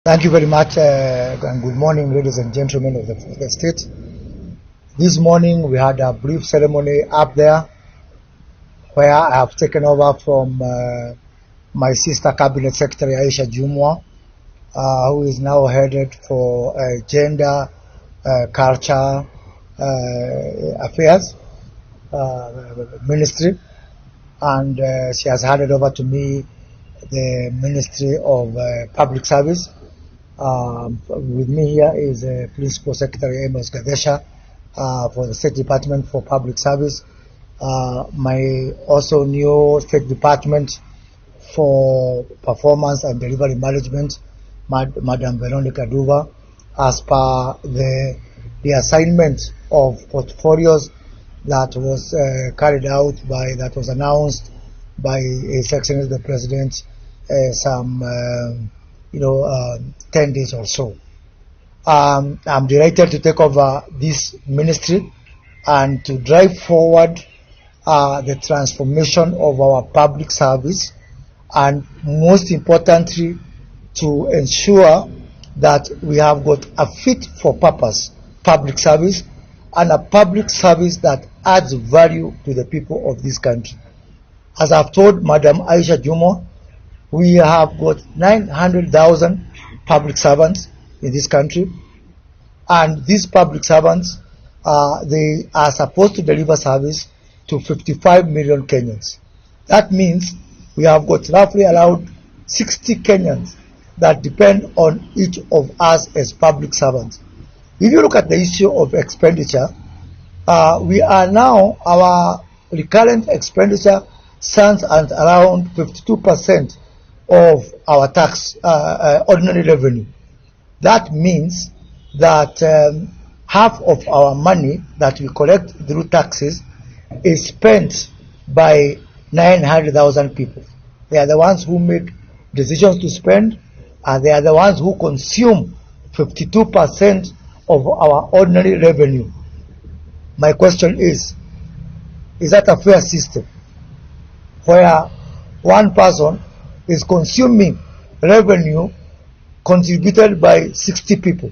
Thank you very much, and good morning, ladies and gentlemen of the state. This morning we had a brief ceremony up there where I have taken over from my sister Cabinet Secretary Aisha Jumwa, who is now headed for gender, culture affairs ministry, and she has handed over to me the Ministry of Public Service. With me here is Principal Secretary Amos Gadesha for the State Department for Public Service. My also new State Department for Performance and Delivery Management, Madam Veronica Duva, as per the assignment of portfolios that was carried out that was announced by His Excellency the President some 10 days or so. I'm delighted to take over this ministry and to drive forward the transformation of our public service, and most importantly to ensure that we have got a fit for purpose public service and a public service that adds value to the people of this country. As I've told Madam Aisha Jumo, we have got 900,000 public servants in this country, and these public servants they are supposed to deliver service to 55 million Kenyans. That means we have got roughly around 60 Kenyans that depend on each of us as public servants. If you look at the issue of expenditure, we are now, our recurrent expenditure stands at around 52% of our tax ordinary revenue. That means that half of our money that we collect through taxes is spent by 900,000 people. They are the ones who make decisions to spend, and they are the ones who consume 52% of our ordinary revenue. My question is that a fair system where one person is consuming revenue contributed by 60 people?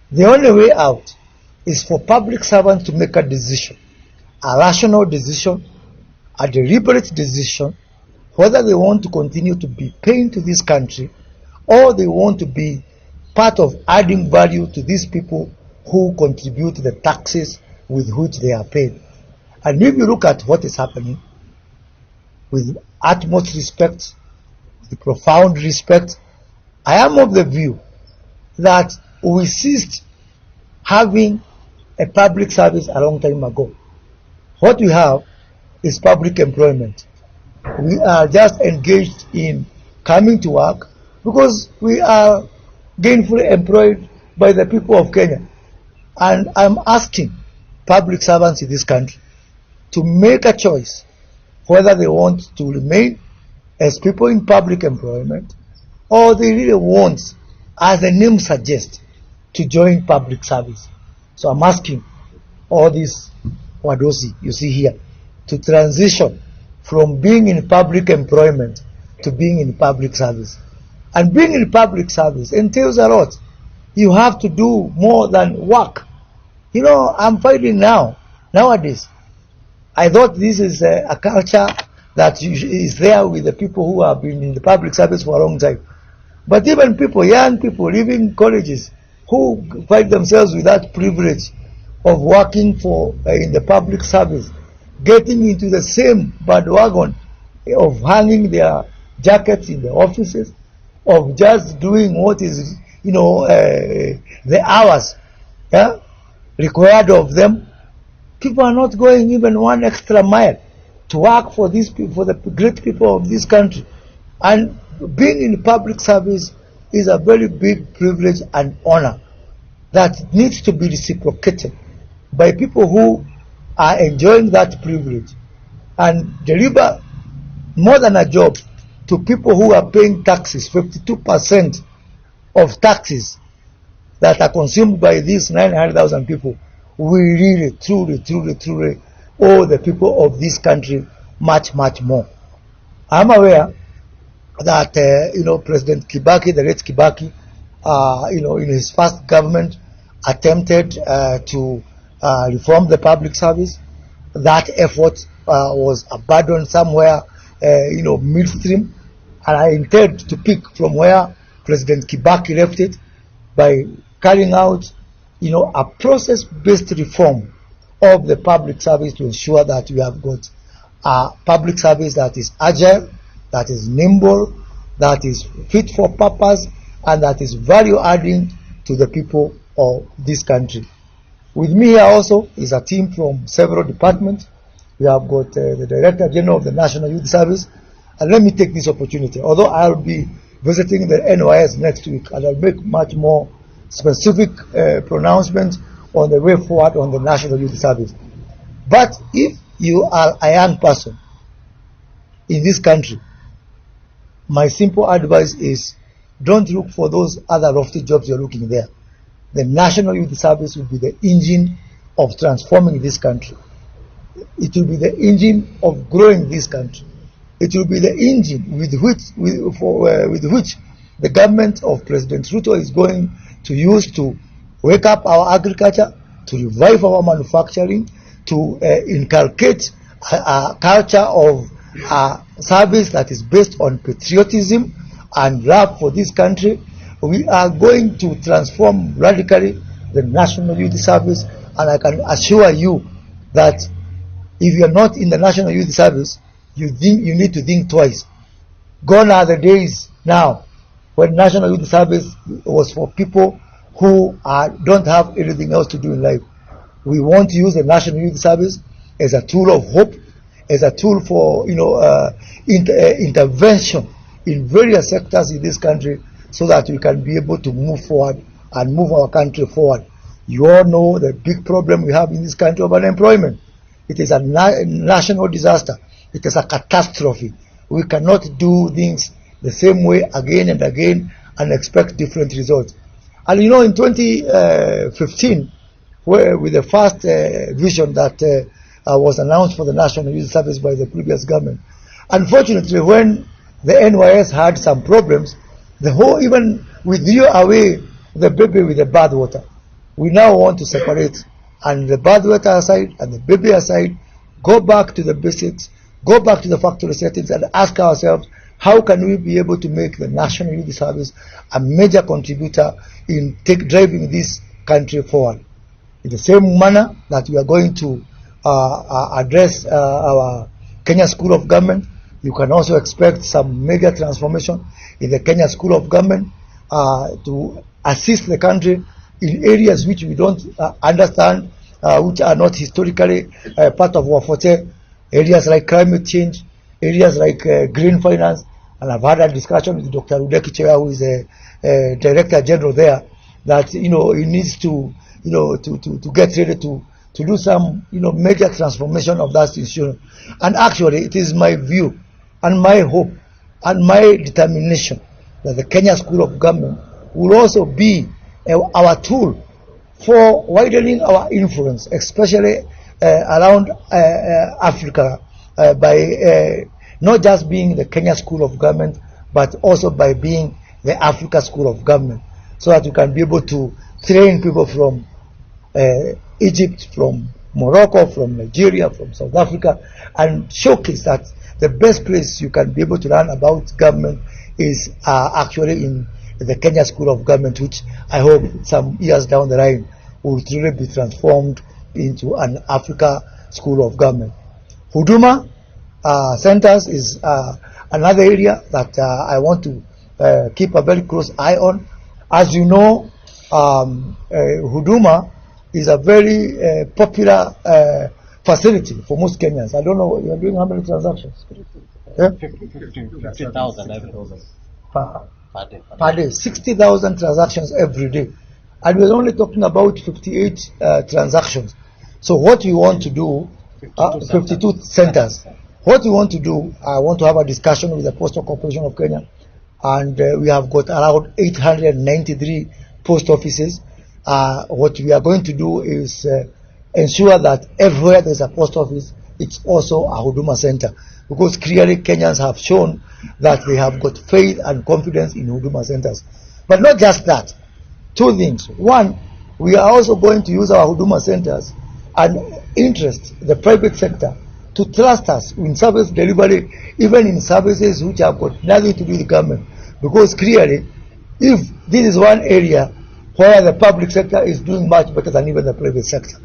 The only way out is for public servants to make a decision, a rational decision, a deliberate decision, whether they want to continue to be paying to this country or they want to be part of adding value to these people who contribute the taxes with which they are paid. And if you look at what is happening, with utmost respect, with profound respect, I am of the view that we ceased having a public service a long time ago. What we have is public employment. We are just engaged in coming to work because we are gainfully employed by the people of Kenya. And I'm asking public servants in this country to make a choice whether they want to remain as people in public employment or they really want, as the name suggests, to join public service. So I'm asking all these wadosi you see here to transition from being in public employment to being in public service. And being in public service entails a lot. You have to do more than work. I'm finding nowadays, I thought this is a culture that is there with the people who have been in the public service for a long time. But even people, young people leaving colleges, who find themselves with that privilege of working in the public service, getting into the same bandwagon of hanging their jackets in the offices, of just doing what is, the hours required of them. People are not going even one extra mile to work for these people, for the great people of this country. And being in public service is a very big privilege and honor that needs to be reciprocated by people who are enjoying that privilege and deliver more than a job to people who are paying taxes. 52% of taxes that are consumed by these 900,000 people. We really, truly owe the people of this country much more. I'm aware that President Kibaki, the late Kibaki, in his first government, attempted to reform the public service. That effort was abandoned somewhere, midstream, and I intend to pick from where President Kibaki left it by carrying out, a process-based reform of the public service to ensure that we have got a public service that is agile, that is nimble, that is fit for purpose, and that is value-adding to the people of this country. With me here also is a team from several departments. We have got the Director General of the National Youth Service. And let me take this opportunity, although I'll be visiting the NYS next week, and I'll make much more specific pronouncements on the way forward on the National Youth Service. But if you are a young person in this country, my simple advice is don't look for those other lofty jobs you're looking there. The National Youth Service will be the engine of transforming this country. It will be the engine of growing this country. It will be the engine with which the government of President Ruto is going to use to wake up our agriculture, to revive our manufacturing, to inculcate a culture of service that is based on patriotism and love for this country. We are going to transform radically the National Youth Service, and I can assure you that if you are not in the National Youth Service, you need to think twice. Gone are the days now when National Youth Service was for people who don't have anything else to do in life. We want to use the National Youth Service as a tool of hope, as a tool for intervention in various sectors in this country, so that we can be able to move forward and move our country forward. You all know the big problem we have in this country of unemployment. It is a national disaster. It is a catastrophe. We cannot do things the same way again and again and expect different results. And in 2015, with the first vision that was announced for the National Youth Service by the previous government, unfortunately, when the NYS had some problems, even withdrew away the baby with the bathwater. We now want to separate, and the bathwater aside and the baby aside, go back to the basics, go back to the factory settings, and ask ourselves, how can we be able to make the National Youth Service a major contributor in driving this country forward? In the same manner that we are going to address our Kenya School of Government, you can also expect some major transformation in the Kenya School of Government to assist the country in areas which we don't understand, which are not historically part of our forte, areas like climate change, areas like green finance. And I've had a discussion with Dr. Rigathi Gachagua, who is a Director General there, that he needs to get ready to do some major transformation of that institution. And actually, it is my view and my hope and my determination that the Kenya School of Government will also be our tool for widening our influence, especially around Africa, by not just being the Kenya School of Government, but also by being the Africa School of Government, so that you can be able to train people from Egypt, from Morocco, from Nigeria, from South Africa, and showcase that the best place you can be able to learn about government is actually in the Kenya School of Government, which I hope some years down the line will truly be transformed into an Africa School of Government. Huduma centers is another area that I want to keep a very close eye on. As you know, Huduma is a very popular facility for most Kenyans. I don't know, you are doing how many transactions? 50,000 every per day. 60,000 transactions every day. And we're only talking about 58 transactions. So what we want to do, 52 centers. What we want to do, I want to have a discussion with the Postal Corporation of Kenya, and we have got around 893 post offices. What we are going to do is ensure that everywhere there's a post office, it's also a Huduma center, because clearly Kenyans have shown that they have got faith and confidence in Huduma centers. But not just that. Two things. One, we are also going to use our Huduma centers and interest the private sector to trust us in service delivery, even in services which have got nothing to do with the government. Because clearly, if this is one area where the public sector is doing much better than even the private sector,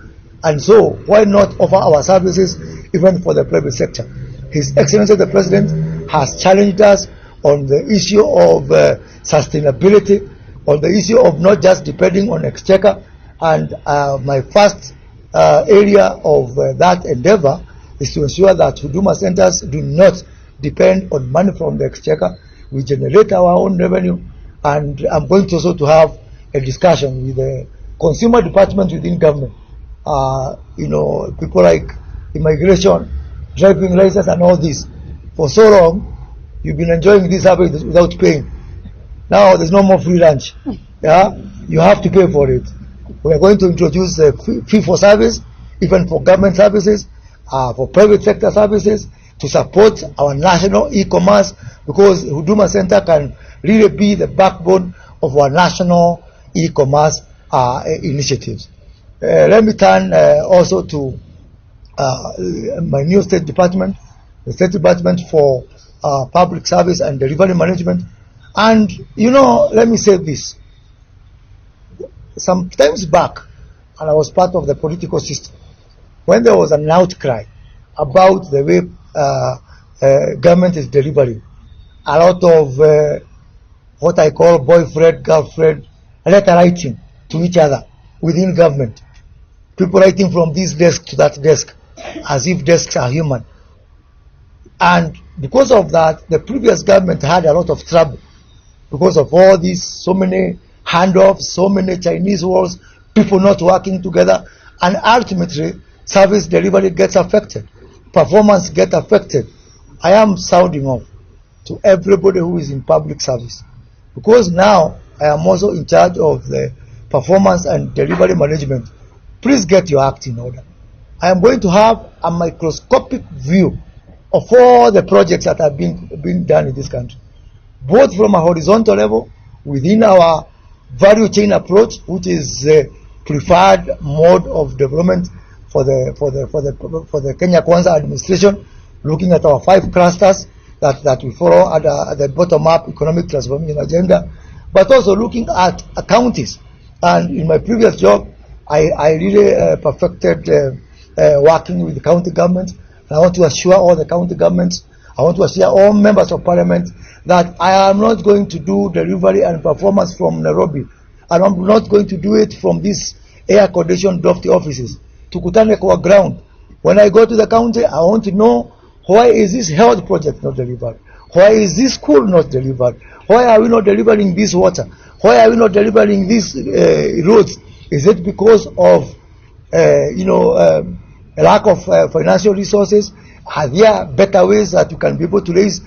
and so why not offer our services even for the private sector? His Excellency the President has challenged us on the issue of sustainability, on the issue of not just depending on exchequer, and my first area of that endeavor is to ensure that Huduma centers do not depend on money from the exchequer. We generate our own revenue, and I'm going to also to have a discussion with the consumer department within government. People like immigration, driving license, and all this. For so long, you've been enjoying this service without paying. Now there's no more free lunch. Yeah, you have to pay for it. We are going to introduce a fee for service, even for government services, for private sector services, to support our national e-commerce, because Huduma Center can really be the backbone of our national e-commerce initiatives. Let me turn also to my new state department, the State Department for Public Service and Delivery Management. And, let me say this. Some times back, and I was part of the political system, when there was an outcry about the way government is delivering, a lot of what I call boyfriend, girlfriend, letter writing to each other within government. People writing from this desk to that desk, as if desks are human. And because of that, the previous government had a lot of trouble because of all these, so many handoffs, so many Chinese walls, people not working together, and ultimately service delivery gets affected, performance gets affected. I am sounding off to everybody who is in public service, because now I am also in charge of the performance and delivery management. Please get your act in order. I am going to have a microscopic view of all the projects that are being done in this country, both from a horizontal level within our value chain approach, which is the preferred mode of development for the Kenya Kwanza administration, looking at our 5 clusters that we follow at the bottom-up economic transformation agenda, but also looking at counties. And in my previous job, I really perfected working with the county government. I want to assure all the county governments, I want to assure all members of parliament that I am not going to do delivery and performance from Nairobi, and I'm not going to do it from these air-conditioned lofty offices. Tukutane kwa ground. When I go to the county, I want to know, why is this health project not delivered? Why is this school not delivered? Why are we not delivering this water? Why are we not delivering these roads? Is it because of a lack of financial resources? Are there better ways that you can be able to raise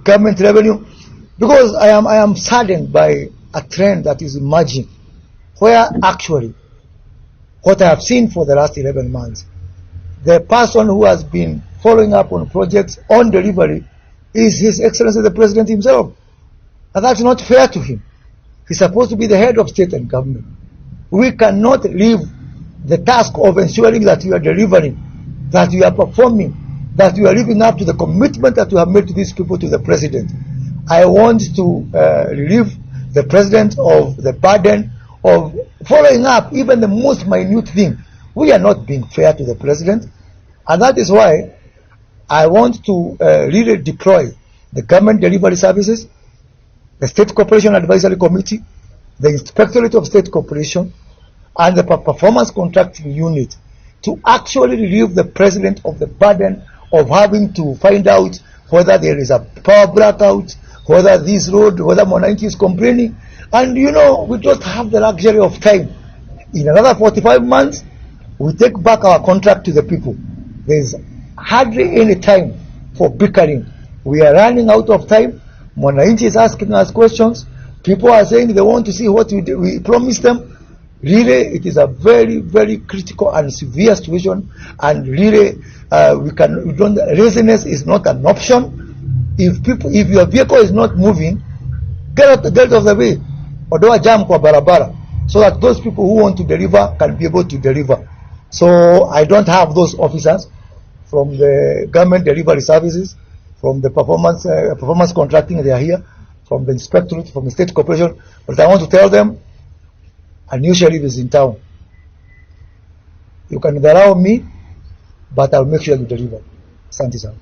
government revenue? Because I am saddened by a trend that is emerging, where actually what I have seen for the last 11 months, the person who has been following up on projects on delivery is His Excellency the President himself. And that's not fair to him. He's supposed to be the head of state and government. We cannot leave the task of ensuring that you are delivering, that you are performing, that you are living up to the commitment that you have made to these people, to the President. I want to relieve the President of the burden of following up even the most minute thing. We are not being fair to the President, and that is why I want to really deploy the government delivery services, the State Corporation Advisory Committee, the Inspectorate of State Corporation, and the Performance Contracting Unit to actually relieve the President of the burden of having to find out whether there is a power blackout, whether this road, whether Mwananchi is complaining. And we don't have the luxury of time. In another 45 months, we take back our contract to the people. There's hardly any time for bickering. We are running out of time. Mwananchi is asking us questions. People are saying they want to see what we promised them. Really, it is a very, very critical and severe situation, and really, laziness is not an option. If your vehicle is not moving, Get out of the way. Ondoa jam kwa barabara, so that those people who want to deliver can be able to deliver. So I don't have those officers from the government delivery services, from the performance contracting. They are here, from the inspectorate, from the state corporation. But I want to tell them, a new sheriff is in town. You can allow me, but I'll make sure you deliver. Asante sana.